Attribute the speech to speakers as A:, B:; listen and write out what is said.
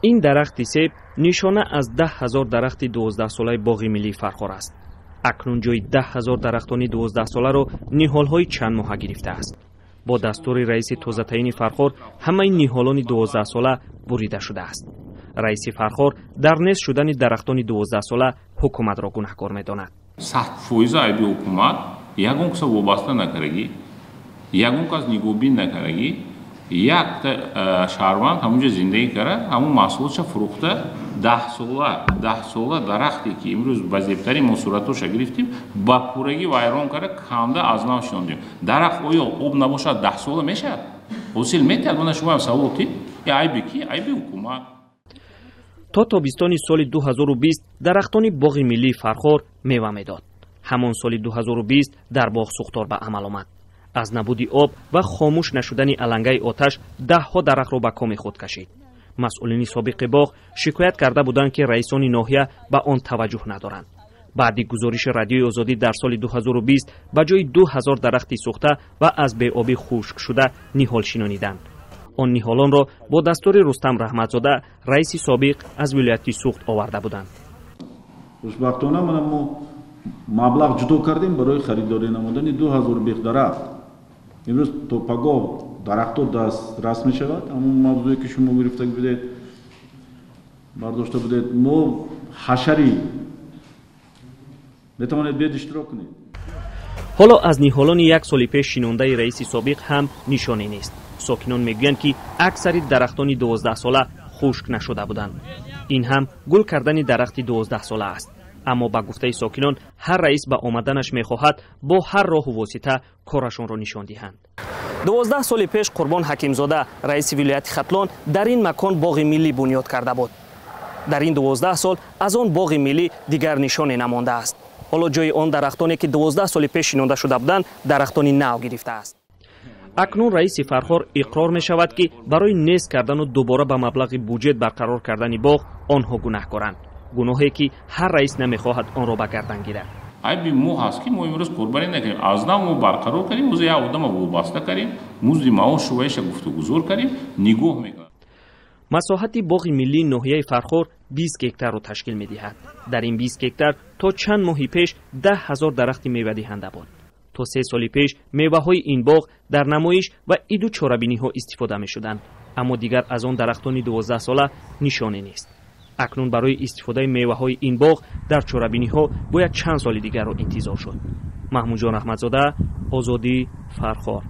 A: این درخت سیب نشانه از 10,000 درخت 12 ساله باغ ملی فرخار است. اکنون جای 10,000 درختان 12 ساله را نهال‌های چند ماهه گرفته است. با دستور رئیس تازه تعیین فرخار همه این نهالان 12 ساله بریده شده است. رئیس فرخار در نصف شدن درختان 12 ساله حکومت را گناهکار می‌داند.
B: 100% айби ҳукумат ягон каса вобаста накарагӣ, ягон кас нигоҳбин накарагӣ, як шаҳрванд ҳамунҷо зиндагӣ кара, ҳамун маҳсулотша фурӯхта 10 сола дарахте ки имрӯз ба зебтарин мо суратоша гирифтем, ба пуррагӣ вайрон кара, камда аз нав шинондем. Дарахт оё об набошад 10 сола мешавад? ҳосил метавад? Мана шумо ҳам савол кӣ? Айби кӣ? Айби ҳукумат.
A: تا تابستان سال 2020 درختان باغ ملی فرخار میوه میداد. همان سال 2020 در باغ سوختار به عمل آمد. از نبود آب و خاموش نشدن علنگه آتش دهها درخت را به کام خود کشید. مسئولین سابق باغ شکایت کرده بودند که رئیسان ناحیه به آن توجه ندارند. بعد گزارش رادیوی آزادی در سال 2020 به جای 2000 درخت سوخته و از بی‌آبی خشک شده نهال شنانیدند. آن نهالان را با دستور رستم رحمتزاده رئیس سابق از ولایت سوخت آورده بودند.
C: خوشبختانه ما مبلغ جدا کردیم برای خریداری نمودن 2000 بیخ درخت. امروز تا پگاه درخت‌ها دسترس می شود. همون موضوعی که شما گرفته بودید برداشته بودید، ما حشری نتوانید بیاد اشتراک کنید.
A: حالا از نهالان یک سال پیش شنونده رئیس سابق هم نشانی نیست. ساکنان میگویند که اکثر درختان 12 ساله خشک نشده بودند. این هم گل کردن درخت 12 ساله است. اما با گفته ساکنان هر رئیس به آمدنش میخواهد با هر راه و واسطه کارشان را نشان دهند. 12 سال پیش قربان حکیمزاده رئیس ولایت ختلان در این مکان باغ ملی بنیاد کرده بود. در این 12 سال از آن باغ ملی دیگر نشانی نمانده است. حالا جای آن درختانی که 12 سال پیش شنونده شده بودند درختان نو گرفته است. اکنون رئیس فرخار اقرار می شود که برای نیست کردن و دوباره به مبلغ بودجه برقرار کردن باغ آنها گناهکارند. گناهی که هر رئیس نمیخواهد آن را به گردن گیرد.
B: айби мо ҳаст ки мо имрӯз қурбонӣ накардем, аз нав мо барқарор кардем, музи як одама вобаста кардем, музди маошу вайша гуфтугузор кардем, нигоҳ мекунем.
A: مساحت باغ ملی ناحیه فرخار 20 گکتار را تشکیل می‌دهد. در این 20 گکتار تا چند ماه پیش 10,000 درخت میوه دهنده بود. تا 3 سال پیش میوه‌های این باغ در نمایش و عید و چاره‌بینی‌ها استفاده می‌شدند، اما دیگر از آن درختان 12 ساله نشانی نیست. اکنون برای استفاده میوه‌های این باغ در چاره‌بینی‌ها باید چند سال دیگر را انتظار شد. محمود جان احمدزاده، آزادی، فرخار.